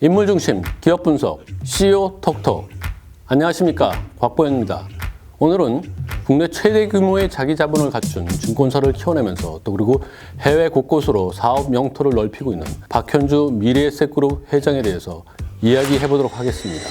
인물 중심 기업 분석 CEO 톡톡. 안녕하십니까, 곽보영입니다. 오늘은 국내 최대 규모의 자기 자본을 갖춘 증권사를 키워내면서 또 그리고 해외 곳곳으로 사업 영토를 넓히고 있는 박현주 미래에셋그룹 회장에 대해서 이야기해 보도록 하겠습니다.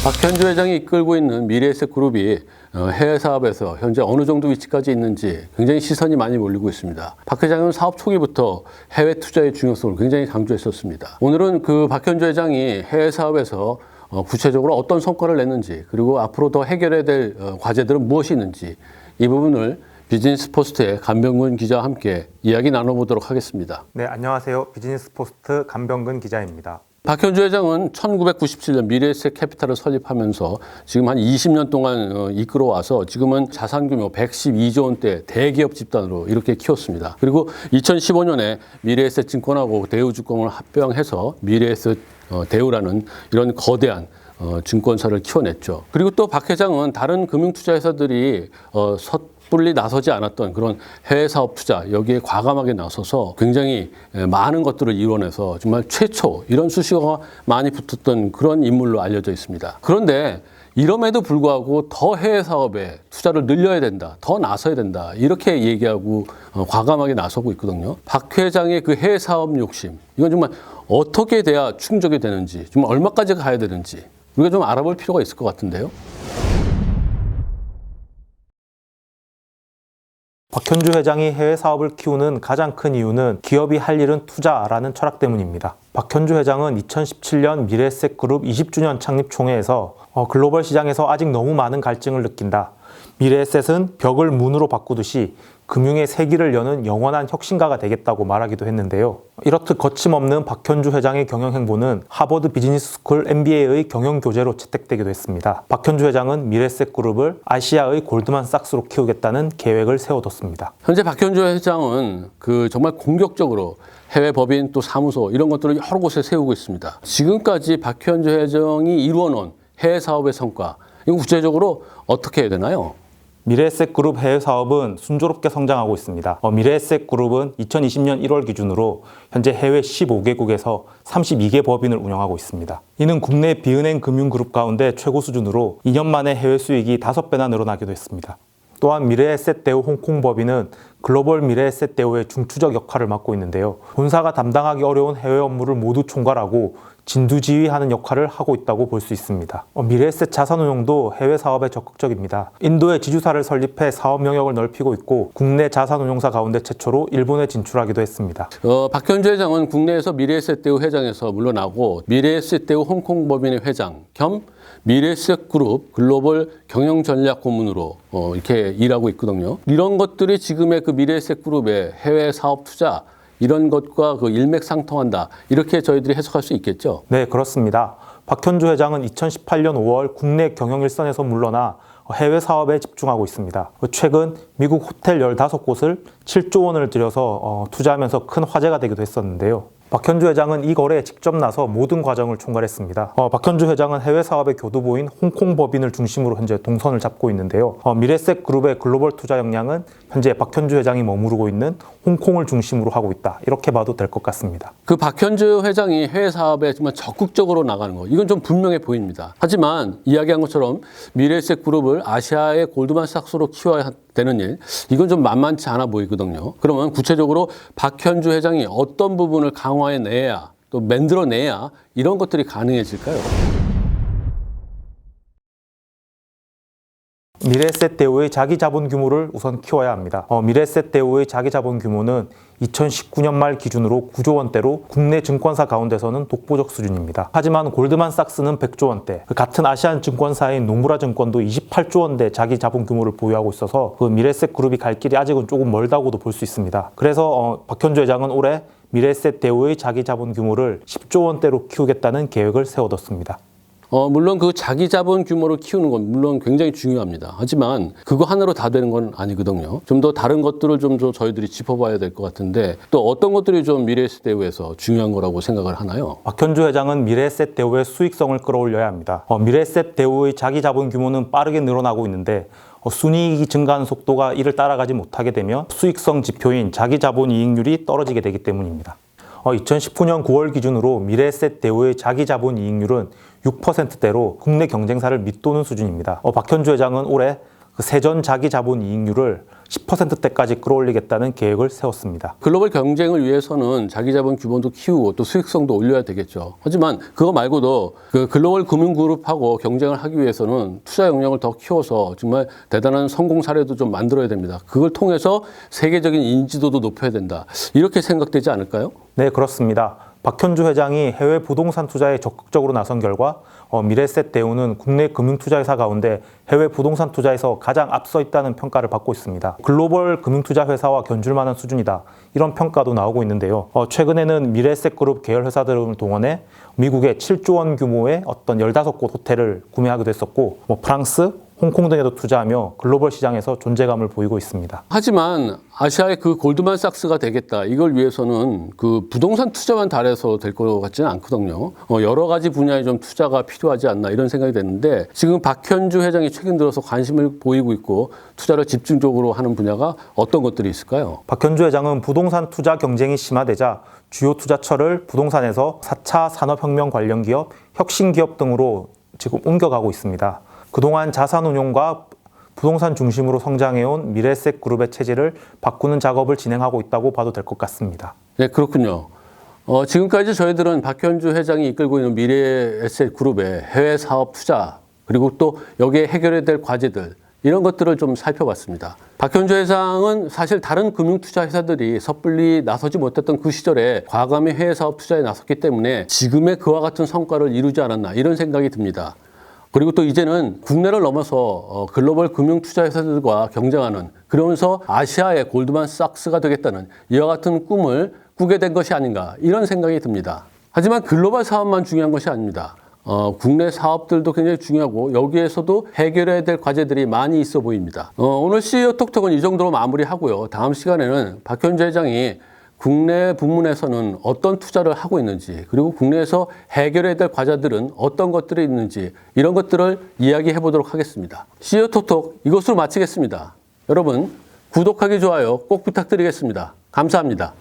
박현주 회장이 이끌고 있는 미래에셋그룹이 해외 사업에서 현재 어느 정도 위치까지 있는지 굉장히 시선이 많이 몰리고 있습니다. 박 회장은 사업 초기부터 해외 투자의 중요성을 굉장히 강조했었습니다. 오늘은 그 박현주 회장이 해외 사업에서 구체적으로 어떤 성과를 냈는지, 그리고 앞으로 더 해결해야 될 과제들은 무엇이 있는지, 이 부분을 비즈니스포스트의 간병근 기자와 함께 이야기 나눠보도록 하겠습니다. 네, 안녕하세요. 비즈니스포스트 간병근 기자입니다. 박현주 회장은 1997년 미래에셋 캐피탈을 설립하면서 지금 한 20년 동안 이끌어와서 지금은 자산 규모 112조 원대 대기업 집단으로 이렇게 키웠습니다. 그리고 2015년에 미래에셋 증권하고 대우증권을 합병해서 미래에셋 대우라는 이런 거대한 증권사를 키워냈죠. 그리고 또 박 회장은 다른 금융투자회사들이 섣불리 나서지 않았던 그런 해외 사업 투자, 여기에 과감하게 나서서 굉장히 많은 것들을 이뤄내서 정말 최초 이런 수식어가 많이 붙었던 그런 인물로 알려져 있습니다. 그런데 이럼에도 불구하고 더 해외 사업에 투자를 늘려야 된다, 더 나서야 된다, 이렇게 얘기하고 과감하게 나서고 있거든요. 박 회장의 그 해외 사업 욕심, 이건 정말 어떻게 돼야 충족이 되는지, 정말 얼마까지 가야 되는지 우리가 좀 알아볼 필요가 있을 것 같은데요. 박현주 회장이 해외 사업을 키우는 가장 큰 이유는 기업이 할 일은 투자라는 철학 때문입니다. 박현주 회장은 2017년 미래에셋그룹 20주년 창립 총회에서 글로벌 시장에서 아직 너무 많은 갈증을 느낀다. 미래에셋은 벽을 문으로 바꾸듯이 금융의 세기를 여는 영원한 혁신가가 되겠다고 말하기도 했는데요. 이렇듯 거침없는 박현주 회장의 경영 행보는 하버드 비즈니스 스쿨 MBA의 경영 교재로 채택되기도 했습니다. 박현주 회장은 미래에셋그룹을 아시아의 골드만삭스로 키우겠다는 계획을 세워뒀습니다. 현재 박현주 회장은 정말 공격적으로 해외 법인 또 사무소 이런 것들을 여러 곳에 세우고 있습니다. 지금까지 박현주 회장이 이루어놓은 해외 사업의 성과, 이거 구체적으로 어떻게 해야 되나요? 미래에셋그룹 해외 사업은 순조롭게 성장하고 있습니다. 미래에셋그룹은 2020년 1월 기준으로 현재 해외 15개국에서 32개 법인을 운영하고 있습니다. 이는 국내 비은행 금융그룹 가운데 최고 수준으로 2년 만에 해외 수익이 5배나 늘어나기도 했습니다. 또한 미래에셋 대우 홍콩 법인은 글로벌 미래에셋 대우의 중추적 역할을 맡고 있는데요. 본사가 담당하기 어려운 해외 업무를 모두 총괄하고 진두지휘하는 역할을 하고 있다고 볼 수 있습니다. 미래에셋 자산운용도 해외 사업에 적극적입니다. 인도에 지주사를 설립해 사업 영역을 넓히고 있고 국내 자산운용사 가운데 최초로 일본에 진출하기도 했습니다. 박현주 회장은 국내에서 미래에셋 대우 회장에서 물러나고 미래에셋 대우 홍콩 법인의 회장 겸 미래에셋그룹 글로벌 경영전략 고문으로 이렇게 일하고 있거든요. 이런 것들이 지금의 그 미래에셋그룹의 해외 사업 투자, 이런 것과 일맥상통한다, 이렇게 저희들이 해석할 수 있겠죠? 네, 그렇습니다. 박현주 회장은 2018년 5월 국내 경영 일선에서 물러나 해외 사업에 집중하고 있습니다. 최근 미국 호텔 15곳을 7조 원을 들여서 투자하면서 큰 화제가 되기도 했었는데요. 박현주 회장은 이 거래에 직접 나서 모든 과정을 총괄했습니다. 박현주 회장은 해외 사업의 교두보인 홍콩 법인을 중심으로 현재 동선을 잡고 있는데요. 미래에셋그룹의 글로벌 투자 역량은 현재 박현주 회장이 머무르고 있는 홍콩을 중심으로 하고 있다, 이렇게 봐도 될 것 같습니다. 그 박현주 회장이 해외 사업에 정말 적극적으로 나가는 거, 이건 좀 분명해 보입니다. 하지만 이야기한 것처럼 미래에셋그룹을 아시아의 골드만삭스로 키워야 되는 일, 이건 좀 만만치 않아 보이거든요. 그러면 구체적으로 박현주 회장이 어떤 부분을 강화해내야, 또 만들어내야 이런 것들이 가능해질까요? 미래에셋 대우의 자기 자본 규모를 우선 키워야 합니다. 미래에셋 대우의 자기 자본 규모는 2019년 말 기준으로 9조 원대로 국내 증권사 가운데서는 독보적 수준입니다. 하지만 골드만삭스는 100조 원대, 같은 아시안 증권사인 노무라 증권도 28조 원대 자기 자본 규모를 보유하고 있어서 미래에셋 그룹이 갈 길이 아직은 조금 멀다고도 볼 수 있습니다. 그래서 박현주 회장은 올해 미래에셋 대우의 자기 자본 규모를 10조 원대로 키우겠다는 계획을 세워뒀습니다. 물론 그 자기 자본 규모를 키우는 건 물론 굉장히 중요합니다. 하지만 그거 하나로 다 되는 건 아니거든요. 좀 더 다른 것들을 좀 저희들이 짚어봐야 될 것 같은데 또 어떤 것들이 좀 미래에셋 대우에서 중요한 거라고 생각을 하나요? 박현주 회장은 미래에셋 대우의 수익성을 끌어올려야 합니다. 미래에셋 대우의 자기 자본 규모는 빠르게 늘어나고 있는데 순이익이 증가하는 속도가 이를 따라가지 못하게 되면 수익성 지표인 자기 자본 이익률이 떨어지게 되기 때문입니다. 2019년 9월 기준으로 미래에셋 대우의 자기 자본 이익률은 6%대로 국내 경쟁사를 밑도는 수준입니다. 박현주 회장은 올해 세전 자기 자본 이익률을 10%대까지 끌어올리겠다는 계획을 세웠습니다. 글로벌 경쟁을 위해서는 자기 자본 규모도 키우고 또 수익성도 올려야 되겠죠. 하지만 그거 말고도 그 글로벌 금융그룹하고 경쟁을 하기 위해서는 투자 역량을 더 키워서 정말 대단한 성공 사례도 좀 만들어야 됩니다. 그걸 통해서 세계적인 인지도도 높여야 된다. 이렇게 생각되지 않을까요? 네, 그렇습니다. 박현주 회장이 해외 부동산 투자에 적극적으로 나선 결과 미래에셋 대우는 국내 금융투자회사 가운데 해외 부동산 투자에서 가장 앞서 있다는 평가를 받고 있습니다. 글로벌 금융투자회사와 견줄 만한 수준이다. 이런 평가도 나오고 있는데요. 최근에는 미래에셋 그룹 계열 회사들을 동원해 미국의 7조 원 규모의 어떤 15곳 호텔을 구매하기도 했었고 프랑스, 홍콩 등에도 투자하며 글로벌 시장에서 존재감을 보이고 있습니다. 하지만 아시아의 그 골드만삭스가 되겠다. 이걸 위해서는 그 부동산 투자만 달해서 될 것 같지는 않거든요. 여러 가지 분야에 좀 투자가 필요하지 않나 이런 생각이 드는데 지금 박현주 회장이 최근 들어서 관심을 보이고 있고 투자를 집중적으로 하는 분야가 어떤 것들이 있을까요? 박현주 회장은 부동산 투자 경쟁이 심화되자 주요 투자처를 부동산에서 4차 산업혁명 관련 기업, 혁신기업 등으로 지금 옮겨가고 있습니다. 그동안 자산운용과 부동산 중심으로 성장해온 미래에셋 그룹의 체질을 바꾸는 작업을 진행하고 있다고 봐도 될 것 같습니다. 네, 그렇군요. 지금까지 저희들은 박현주 회장이 이끌고 있는 미래에셋 그룹의 해외 사업 투자 그리고 또 여기에 해결해야 될 과제들 이런 것들을 좀 살펴봤습니다. 박현주 회장은 사실 다른 금융투자 회사들이 섣불리 나서지 못했던 그 시절에 과감히 해외 사업 투자에 나섰기 때문에 지금의 그와 같은 성과를 이루지 않았나 이런 생각이 듭니다. 그리고 또 이제는 국내를 넘어서 글로벌 금융투자회사들과 경쟁하는 그러면서 아시아의 골드만삭스가 되겠다는 이와 같은 꿈을 꾸게 된 것이 아닌가 이런 생각이 듭니다. 하지만 글로벌 사업만 중요한 것이 아닙니다. 국내 사업들도 굉장히 중요하고 여기에서도 해결해야 될 과제들이 많이 있어 보입니다. 오늘 CEO 톡톡은 이 정도로 마무리하고요. 다음 시간에는 박현주 회장이 국내 부문에서는 어떤 투자를 하고 있는지 그리고 국내에서 해결해야 될 과제들은 어떤 것들이 있는지 이런 것들을 이야기해 보도록 하겠습니다. CEO 톡톡 이것으로 마치겠습니다. 여러분 구독하기 좋아요 꼭 부탁드리겠습니다. 감사합니다.